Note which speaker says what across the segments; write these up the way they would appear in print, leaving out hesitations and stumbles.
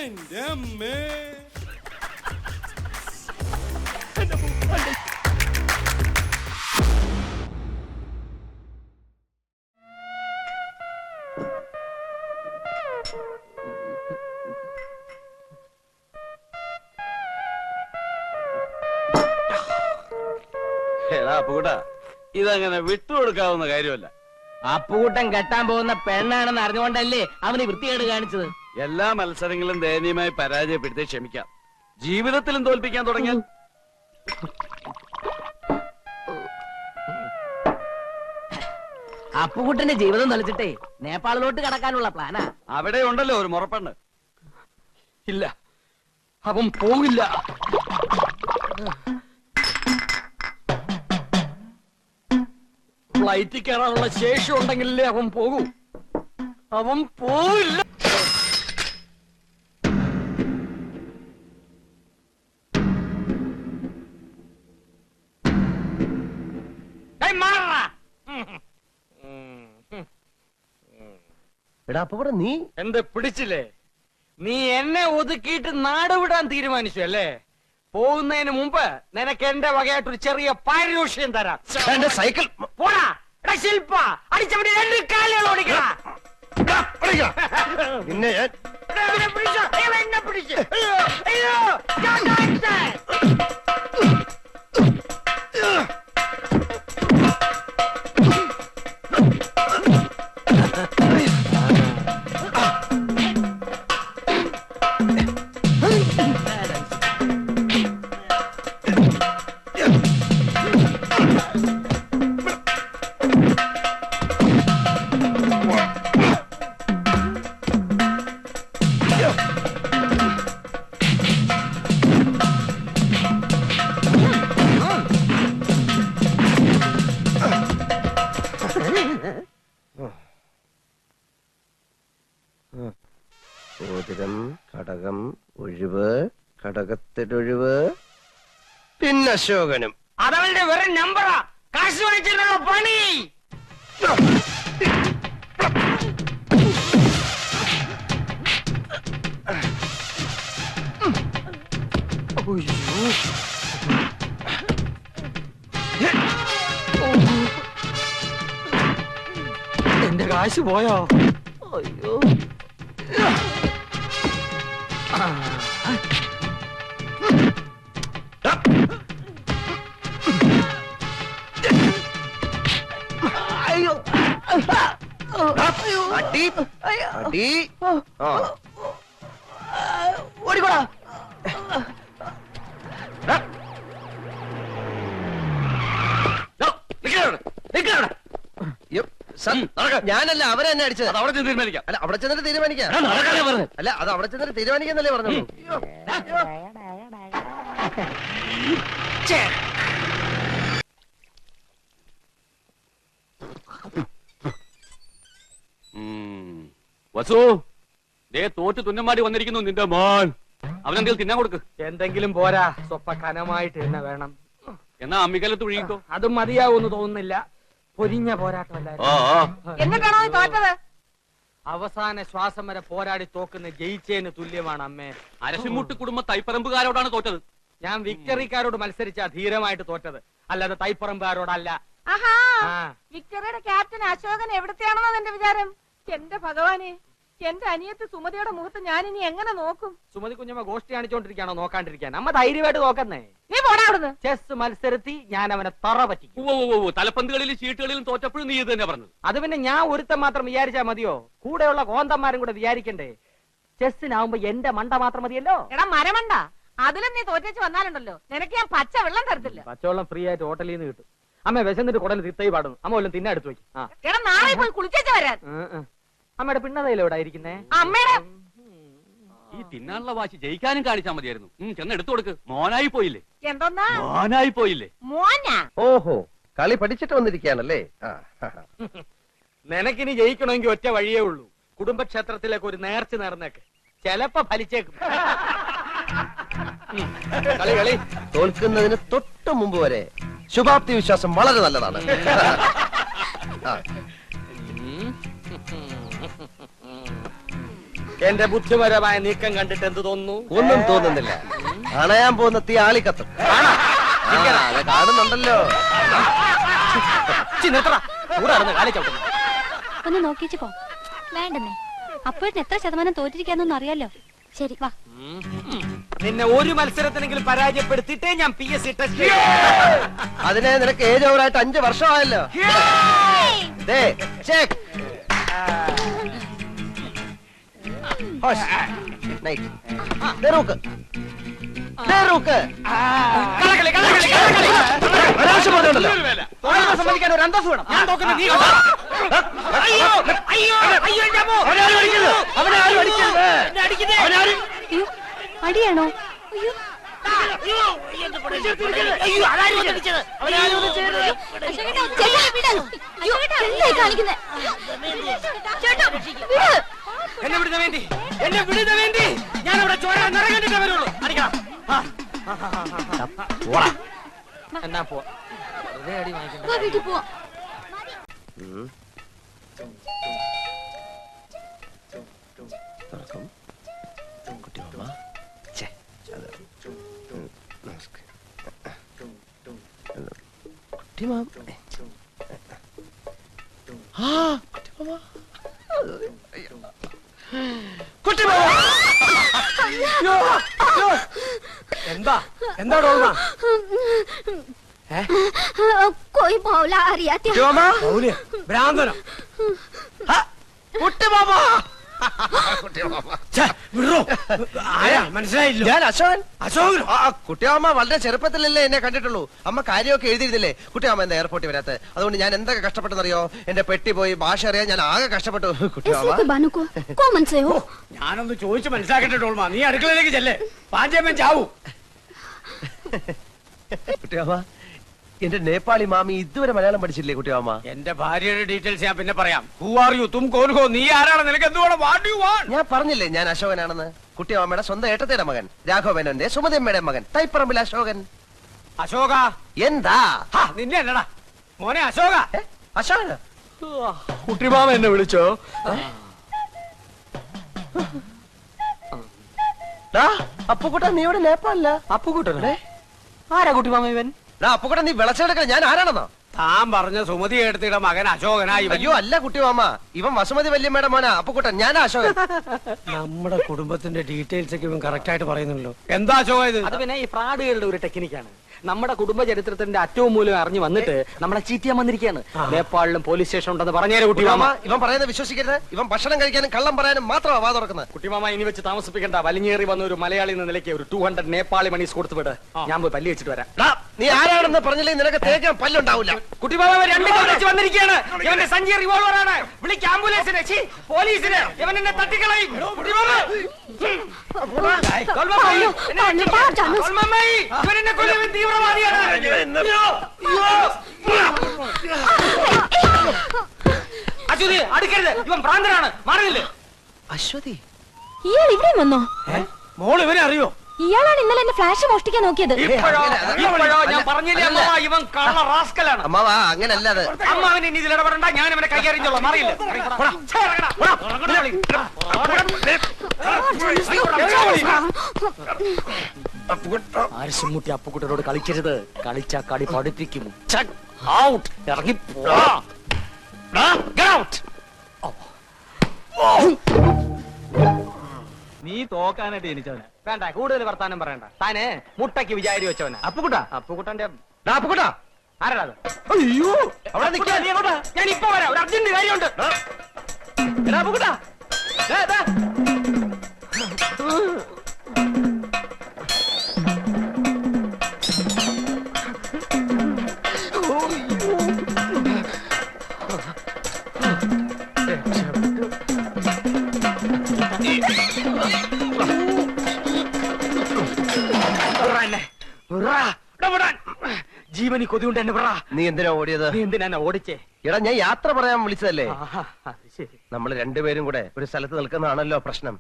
Speaker 1: എന്റെ അമ്മേ.
Speaker 2: അപ്പുകൂട്ട ഇതങ്ങനെ വിട്ടുകൊടുക്കാവുന്ന കാര്യമല്ല.
Speaker 3: അപ്പുകൂട്ടൻ കെട്ടാൻ പോകുന്ന പെണ്ണാണെന്ന് അറിഞ്ഞുകൊണ്ടല്ലേ അവന് വൃത്തികേട് കാണിച്ചത്.
Speaker 2: എല്ലാ മത്സരങ്ങളും ദയനീയമായി പരാജയപ്പെടുത്തി ക്ഷമിക്കാം, ജീവിതത്തിലും തോൽപ്പിക്കാൻ തുടങ്ങിയാൽ
Speaker 3: അപ്പുകുട്ടന്റെ ജീവിതം നലിച്ചിട്ടേ നേപ്പാളിലോട്ട് കടക്കാനുള്ള പ്ലാനാ.
Speaker 2: അവിടെ ഉണ്ടല്ലോ ഒരു മുറപ്പെണ്ണ്.
Speaker 4: ഇല്ല, അവൻ പോകില്ല. ഫ്ലൈറ്റിൽ കയറാനുള്ള ശേഷി ഉണ്ടെങ്കിലേ അവൻ പോകൂ. അവൻ പോവില്ല.
Speaker 3: എടാ അപ്പുകൂടെ നീ
Speaker 4: എന്ത് പിടിച്ചില്ലേ? നീ എന്നെ ഒതുക്കിയിട്ട് നാട് വിടാൻ തീരുമാനിച്ചു അല്ലേ? പോകുന്നതിന് മുമ്പ് നിനക്ക് എന്റെ വകയായിട്ടൊരു ചെറിയ പാരിതോഷികം തരാം.
Speaker 3: എന്റെ സൈക്കിൾ
Speaker 4: പോടാ. എടാ ശില്പ, അടിച്ചവന്റെ 2 കാലുകൾ ഓടിക്കടാ.
Speaker 3: പിന്നെ
Speaker 4: എന്നെ പിടിച്ചോ. എന്നെ പിടിച്ച്. അയ്യോ, അയ്യോ, ഞാൻ
Speaker 3: മോതിരം, കടകം, ഒഴിവ്, കടകത്തിലൊഴിവ്, പിന്നെ അശോകനും.
Speaker 4: അതവളുടെ വെറും നമ്പറാ. കാശ് വാങ്ങിച്ചിട്ടുള്ള പണി. എന്റെ കാശ് പോയോ?
Speaker 3: അയ്യോ, അയ്യോ, അടി അടി. ഓടിക്കോടാ. ഞാനല്ല, അവരെ തന്നെ അടിച്ചത്.
Speaker 2: അവിടെ ചെന്ന് തീരുമാനിക്കാം.
Speaker 3: അല്ല, അവിടെ ചെന്നിട്ട് തീരുമാനിക്കാം. അല്ല, അത് അവിടെ ചെന്നിട്ട് തീരുമാനിക്കാന്നല്ലേ പറഞ്ഞോളൂ.
Speaker 2: വസു, ദേ തോറ്റ് തുന്നമാടി വന്നിരിക്കുന്നു നിന്റെ മോൻ. അവനെന്തെങ്കിലും തിന്നാൻ കൊടുക്ക്.
Speaker 4: എന്തെങ്കിലും പോരാ, സ്വപ്പ കനമായിട്ട് തന്നെ വേണം.
Speaker 2: എന്നാ അമ്മിക്കലത്ത് ഒഴുകിക്കോ.
Speaker 4: അതും മതിയാവൂന്ന് തോന്നുന്നില്ല. പൊരിഞ്ഞ പോരാട്ടമല്ലായിരുന്നു.
Speaker 5: എന്നിട്ടാണോ നീ തോറ്റത്?
Speaker 4: അവസാന ശ്വാസം വരെ പോരാടി തോക്കുന്ന ജയിച്ചേന് തുല്യമാണ് അമ്മേ.
Speaker 2: അരശിമുട്ട് കുടുംബ തൈപ്പറമ്പുകാരോടാണ് തോറ്റത്.
Speaker 4: ഞാൻ വിക്ടറിക്കാരോട് മത്സരിച്ച ധീരമായിട്ട് തോറ്റത്, അല്ലാതെ തൈപ്പറമ്പുകാരോടല്ല.
Speaker 5: ആഹാ,
Speaker 4: ആ.
Speaker 5: വിക്ടറിയുടെ ക്യാപ്റ്റൻ അശോകൻ എവിടത്തെയാണെന്നോ എന്റെ വിചാരം. എന്റെ ഭഗവാനെ, എന്റെ അനിയത്തി സുമതിയുടെ മുഖത്ത് ഞാൻ ഇനി എങ്ങനെ നോക്കും?
Speaker 4: സുമതി കുഞ്ഞമ്മ ഗോഷ്ടി കാണിച്ചോണ്ടിരിക്കാണോ നോക്കാണ്ടിരിക്കാൻ? അമ്മ ധൈര്യമായിട്ട് നോക്കുന്നേ.
Speaker 5: നീ പോടാ അവിടുന്ന്.
Speaker 4: ചെസ് മത്സരത്തി ഞാൻ അവനെ തറ പറ്റിക്കും.
Speaker 2: തലപ്പന്തുകളിലും ചീട്ടുകളിലും തോറ്റപ്പോഴും നീ ഇത് തന്നെ പറഞ്ഞത്.
Speaker 4: അത് പിന്നെ ഞാൻ ഒരുത്തൻ മാത്രം വിചാരിച്ചാ മതിയോ? കൂടെയുള്ള കോന്തന്മാരും കൂടെ വിചാരിക്കണ്ടേ? ചെസ്സിനാവുമ്പോ എന്റെ മണ്ട മാത്രം മതിയല്ലോ.
Speaker 5: എടാ മരമണ്ട, അതിലും നീ തോറ്റേച്ച് വന്നാലുണ്ടല്ലോ, നിനക്ക് ഞാൻ പച്ച വെള്ളം തരത്തില്ല.
Speaker 4: പച്ചവെള്ളം ഫ്രീ ആയിട്ട് ഹോട്ടലിൽ നിന്ന് കിട്ടും. അമ്മ വിശന്നിട്ട് കുടൽ തിത്തൈ പാടുന്നു. അമ്മ വല്ലതും തിന്നെ എടുത്തു വയ്ക്കും.
Speaker 5: എടാ നാളെ പോയി കുളിച്ചേച്ച് വരാൻ.
Speaker 4: അമ്മയുടെ പിണ്ണതയില എവിടെ ഇരിക്കുന്നേ?
Speaker 5: അമ്മയുടെ
Speaker 2: ഈ തിന്നാനുള്ള വാശി ജയിക്കാനും കാണിച്ചാൽ മതിയായിരുന്നു. ചെന്ന് എടുത്തു കൊടുക്ക്. മോനായി പോയില്ലേ?
Speaker 5: എന്തോന്നാ
Speaker 2: മോനായി പോയില്ലേ?
Speaker 5: മോനാ?
Speaker 3: ഓഹോ, കളി പഠിച്ചിട്ട് വന്നിരിക്കാനല്ലേ?
Speaker 4: നിനക്കിനി ജയിക്കണമെങ്കിൽ ഒറ്റ വഴിയേ ഉള്ളൂ. കുടുംബക്ഷേത്രത്തിലേക്ക് ഒരു നേർച്ച നേർന്നേക്ക്. ചെലപ്പോ ഫലിച്ചേക്കും.
Speaker 3: കളി കളി തോൽക്കുന്നതിന് തൊട്ട് മുമ്പ് വരെ ശുഭാപ്തി വിശ്വാസം വളരെ നല്ലതാണ്.
Speaker 4: എന്റെ ബുദ്ധിപരമായ നീക്കം കണ്ടിട്ട് എന്ത് തോന്നുന്നു?
Speaker 3: ഒന്നും തോന്നുന്നില്ല. അണയാൻ പോകുന്ന തീ ആളിക്കത്തും. അത് കാണുന്നുണ്ടല്ലോ.
Speaker 1: ഒന്ന് നോക്കിച്ചു പോ. വേണ്ടെന്നേ, അപ്പോഴത്തെ എത്ര ശതമാനം തോറ്റിരിക്കാന്നൊന്നും അറിയാലോ. ശരി വാ.
Speaker 4: നിന്നെ ഒരു മത്സരത്തിനെങ്കിലും പരാജയപ്പെടുത്തിയിട്ടേ ഞാൻ PSC ടെസ്റ്റ്.
Speaker 3: അതിനെ നിനക്ക് ഏജ് ഓവറായിട്ട് 5 വർഷമായല്ലോ. ദേ, check. ഹോഷ്. നൈറ്റ്. ദേ റൂക്ക്. ദേ റൂക്ക്. ഒരാവശ്യം പറഞ്ഞോണ്ടല്ലോ.
Speaker 4: സമ്മതിക്കാൻ ഒരു അന്തസ് വേണം. ഞാൻ നോക്കുന്നത് നീ കണ്ടോ? അയ്യോ അയ്യോ അയ്യോ എന്റെ അമ്മോ.
Speaker 3: അവനെ ആരും അടിക്കരുത്.
Speaker 1: അയ്യോ, അടിയാണോ? അയ്യോ
Speaker 4: എന്നെ വിടുന്ന വേണ്ടി, എന്നെ വിടുന്ന വേണ്ടി ഞാൻ അവിടെ ചോര നിറകണ്ടിട്ടേ വരുള്ളൂ. അടിക്കണം. എന്നാ പോ.
Speaker 1: വീട്ടിൽ പോവാം.
Speaker 4: എന്താ എന്താ ഡോൾമ?
Speaker 1: कोई भौला അറിയാത്ത
Speaker 4: ഭ്രാന്തനോ? മനസ്സിലായില്ല.
Speaker 3: ഞാൻ അശോകൻ.
Speaker 4: അശോകനോ?
Speaker 3: കുട്ടിയമ്മ വളരെ ചെറുപ്പത്തിലല്ലേ എന്നെ കണ്ടിട്ടുള്ളൂ. അമ്മ കാര്യമൊക്കെ എഴുതിയിരുന്നില്ലേ? കുട്ടിയമ്മ എന്താ എയർപോർട്ടിൽ വരാത്ത? അതുകൊണ്ട് ഞാൻ എന്തൊക്കെ കഷ്ടപ്പെട്ടെന്നറിയോ? എന്റെ പെട്ടി പോയി ഭാഷ അറിയാൻ ഞാൻ ആകെ കഷ്ടപ്പെട്ടു. കുട്ടിയമ്മ
Speaker 4: ഞാനൊന്ന് ചോദിച്ചു മനസ്സിലാക്കട്ടെ ഡോൾമ. നീ അടുക്കളയിലേക്ക് ചെല്ലേ. പാഞ്ചേമ്മൻ ചാവൂ.
Speaker 3: കുട്ടിയമ്മ, എന്റെ നേപ്പാളി മാമി ഇതുവരെ മലയാളം പഠിച്ചില്ലേ കുട്ടിയമ്മ?
Speaker 4: എന്റെ ഭാര്യയുടെ ഡീറ്റെയിൽസ് ഞാൻ പിന്നെ പറയാം. Who are you? തും കോൻ ഹോ? നീ ആരാണ്? നിനക്ക് എന്തുവേണം? What do you want?
Speaker 3: ഞാൻ പറഞ്ഞില്ലേ ഞാൻ അശോകനാണെന്ന്. കുട്ടിയമ്മയുടെ സ്വന്തം ഏട്ടത്തിയുടെ മകൻ, രാഘവന്റെ സുമതിയമ്മയുടെ മകൻ, തൈപ്പറമ്പിൽ അശോകൻ.
Speaker 4: അശോക
Speaker 3: എന്താ?
Speaker 4: നിന്നെ അല്ലടാ മോനെ അശോക.
Speaker 3: അശോകന
Speaker 4: കുട്ടിമാമ എന്നെ വിളിച്ചോ?
Speaker 3: അപ്പുക്കുട്ട, നീ ഇവിടെ നേപ്പാളില്ല?
Speaker 4: അപ്പുകൂട്ടനെ ആരാ കുട്ടിമാമ ഇവൻ?
Speaker 3: അപ്പുക്കുട്ട, നീ വിളച്ചെടുക്ക. ഞാൻ ആരാണെന്നോ?
Speaker 4: താൻ പറഞ്ഞ സുമതി എടുത്തിയുടെ മകൻ അശോകനായി.
Speaker 3: അയ്യോ അല്ല കുട്ടിമാമ, ഇവൻ വസുമതി വല്യമ്മയുടെ മോനാ അപ്പുക്കുട്ടൻ. ഞാനാ അശോകൻ.
Speaker 4: നമ്മുടെ കുടുംബത്തിന്റെ ഡീറ്റെയിൽസ് ഒക്കെ ഇവൻ കറക്റ്റ് ആയിട്ട് പറയുന്നുണ്ടല്ലോ. എന്താ അശോക ഇത്? അത് പിന്നെ ഈ ഫ്രാഡുകളുടെ ഒരു ടെക്നിക്കാണ്. നമ്മുടെ കുടുംബ ചരിത്രത്തിന്റെ അറ്റവും മൂലം അറിഞ്ഞു വന്നിട്ട് നമ്മളെ ചീറ്റിയാൻ വന്നിരിക്കുകയാണ്. നേപ്പാളിലും പോലീസ് സ്റ്റേഷൻ ഉണ്ടെന്ന് പറഞ്ഞേരെ കുട്ടിമാമ.
Speaker 3: ഇവൻ പറയുന്നത് വിശ്വസിക്കരുത്. ഇവൻ ഭക്ഷണം കഴിക്കാനും കള്ളം പറയാനും മാത്രമാണ് വാ തുറക്കുന്നത്.
Speaker 4: കുട്ടിമാമ ഇനി വെച്ച് താമസിപ്പിക്കണ്ട. വലിഞ്ഞേറി വന്ന ഒരു മലയാളി എന്ന നിലയ്ക്ക് ഒരു 200 നേപ്പാളി മണീസ് കൊടുത്തു വിട്. ഞാൻ പോയി പല്ലി വെച്ചിട്ട് വരാം.
Speaker 3: നീ ആരാണെന്ന് പറഞ്ഞില്ലെങ്കിൽ നിനക്ക് തേക്കാൻ പല്ലുണ്ടാവില്ല.
Speaker 4: കുട്ടിമാമ 2 വെച്ച് വന്നിരിക്കുകയാണ്. ഇവന്റെ സഞ്ചി റിവോൾവറാണ്. വിളിക്ക് ആംബുലൻസിനെ, പോലീസിനെ. ഇവൻ എന്നെ തട്ടിക്കളയും. അശ്വതി അടുക്കരുത്, ഇവൻ ഭ്രാന്തനാണ്. മാറിയില്ലേ?
Speaker 3: അശ്വതി,
Speaker 1: ഇയാൾ ഇവിടെ വന്നോ?
Speaker 4: മോൾ ഇവനെ അറിയോ?
Speaker 1: ഇയാളാണ് ഇന്നലെ എന്നെ ഫ്ലാഷ് മോഷ്ടിക്കാൻ നോക്കിയത്.
Speaker 4: ഇപ്പോഴോ ഞാൻ പറഞ്ഞില്ലേ അമ്മ, ഇവൻ കള്ള റാസ്കലാണ്.
Speaker 3: അമ്മാവാ അങ്ങനല്ല. അത്
Speaker 4: അമ്മ അവൻ ഇനി ഇതിൽ ഇടപെടണ്ട. ഞാൻ ഇവനെ കൈകാര്യം മാറിയില്ല. ആരിശുമുട്ടി അപ്പുക്കുട്ടനോട് കളിക്കരുത്. കളിച്ച കളി പഠിപ്പിക്കും. ഇറങ്ങി
Speaker 6: നീ തോക്കാനായിട്ട് എനിച്ചവനെ
Speaker 4: വേണ്ട. കൂടുതൽ വർത്താനം പറയണ്ട. താന് മുട്ടയ്ക്ക് വിചാരി വെച്ചവനാ
Speaker 3: അപ്പുക്കുട്ടാ.
Speaker 4: അപ്പുക്കുട്ടന്റെ
Speaker 3: അപ്പുക്കുട്ടാ,
Speaker 4: ആരാ അത്?
Speaker 3: അയ്യോ
Speaker 4: അവിടെ നിൽക്കാൻ നീ എങ്ങോട്ടാ? ഞാൻ ഇപ്പൊ വരാം. ഒരു അർജന്റ് കാര്യമുണ്ട്.
Speaker 3: അപ്പുക്കുട്ടാ.
Speaker 4: ജീവനി കൊതിയുണ്ട് എന്നെ പറ.
Speaker 3: നീ എന്തിനാ ഓടിയത്?
Speaker 4: നീ എന്തിനാ ഓടിച്ചേ?
Speaker 3: എടാ, ഞാൻ യാത്ര പറയാൻ വിളിച്ചതല്ലേ.
Speaker 4: ശരി.
Speaker 3: നമ്മൾ രണ്ടുപേരും കൂടെ ഒരു സ്ഥലത്ത് നിൽക്കുന്നതാണല്ലോ പ്രശ്നം.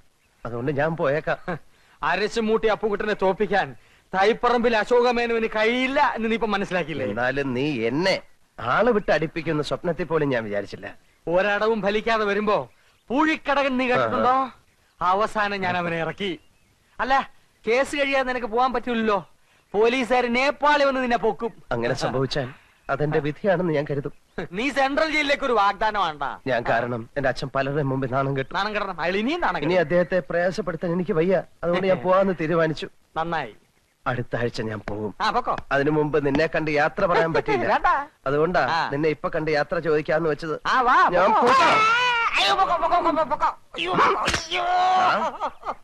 Speaker 3: അതുകൊണ്ട് ഞാൻ പോയേക്കാം.
Speaker 4: അരച്ചുമൂട്ടി അപ്പുകുട്ടനെ തോപ്പിക്കാൻ തൈപ്പറമ്പിൽ അശോകമേനോന് കഴിയില്ല എന്ന് നീ ഇപ്പൊ മനസ്സിലാക്കിയില്ലേ?
Speaker 3: എന്നാലും നീ എന്നെ ആള് വിട്ട് അടിപ്പിക്കുന്ന സ്വപ്നത്തിൽ പോലും ഞാൻ വിചാരിച്ചില്ല.
Speaker 4: ഒരടവും ഫലിക്കാതെ വരുമ്പോ പൂഴിക്കടകൻ നീ കേട്ടിട്ടുണ്ടോ? അവസാനം ഞാൻ അവനെ ഇറക്കി. അല്ല, കേസ് കഴിയാതെ നിനക്ക് പോകാൻ പറ്റൂലല്ലോ. പോലീസുകാർ നേപ്പാളിൽ വന്ന് നിന്നെ പൊക്കും.
Speaker 3: അങ്ങനെ സംഭവിച്ചാൽ അതെന്റെ വിധിയാണെന്ന് ഞാൻ കരുതും.
Speaker 4: നീ സെൻട്രൽ ജയിലിലേക്ക് ഒരു വാഗ്ദാനം വേണ്ട.
Speaker 3: ഞാൻ കാരണം എന്റെ അച്ഛൻ പലരുടെ മുമ്പിൽ നാണം കെട്ടു.
Speaker 4: നാണം കിടണം. അയാൾ ഇനിയും നാണം
Speaker 3: ഇനി
Speaker 4: കെടും.
Speaker 3: അദ്ദേഹത്തെ പ്രയാസപ്പെടുത്താൻ എനിക്ക് വയ്യ. അതുകൊണ്ട് ഞാൻ പോവാന്ന് തീരുമാനിച്ചു.
Speaker 4: നന്നായി.
Speaker 3: അടുത്ത ആഴ്ച ഞാൻ പോകും.
Speaker 4: പൊക്കോ.
Speaker 3: അതിനു മുമ്പ് നിന്നെ കണ്ട് യാത്ര പറയാൻ പറ്റില്ല.
Speaker 4: വേണ്ട.
Speaker 3: അതുകൊണ്ടാ
Speaker 4: ആ.
Speaker 3: നിന്നെ ഇപ്പൊ കണ്ട് യാത്ര ചോദിക്കാന്ന് വെച്ചത്.
Speaker 4: വാ,
Speaker 3: ഞാൻ
Speaker 4: പൊക്കോ.
Speaker 3: പോകാം.
Speaker 4: അയ്യോ, പൊക്കോ. അയ്യോ.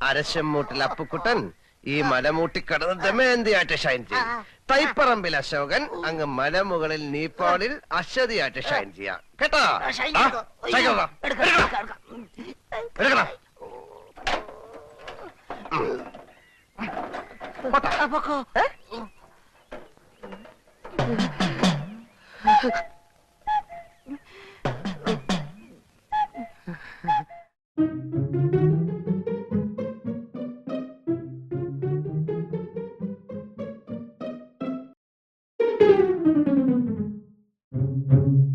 Speaker 3: അരശമ്മൂട്ടിൽ അപ്പുക്കുട്ടൻ ഈ മലമൂട്ടി കടന്ന് ദമയന്തിയായിട്ട് ഷൈൻ ചെയ്യും. തൈപ്പറമ്പിൽ അശോകൻ അങ്ങ് മലമുകളിൽ നേപ്പാളിൽ അശ്വതിയായിട്ട് ഷൈൻ ചെയ്യാം. കേട്ടോ? ആ, സൈക്കിൾ എടുക്കാം. എടുക്കണം.
Speaker 7: Thank you.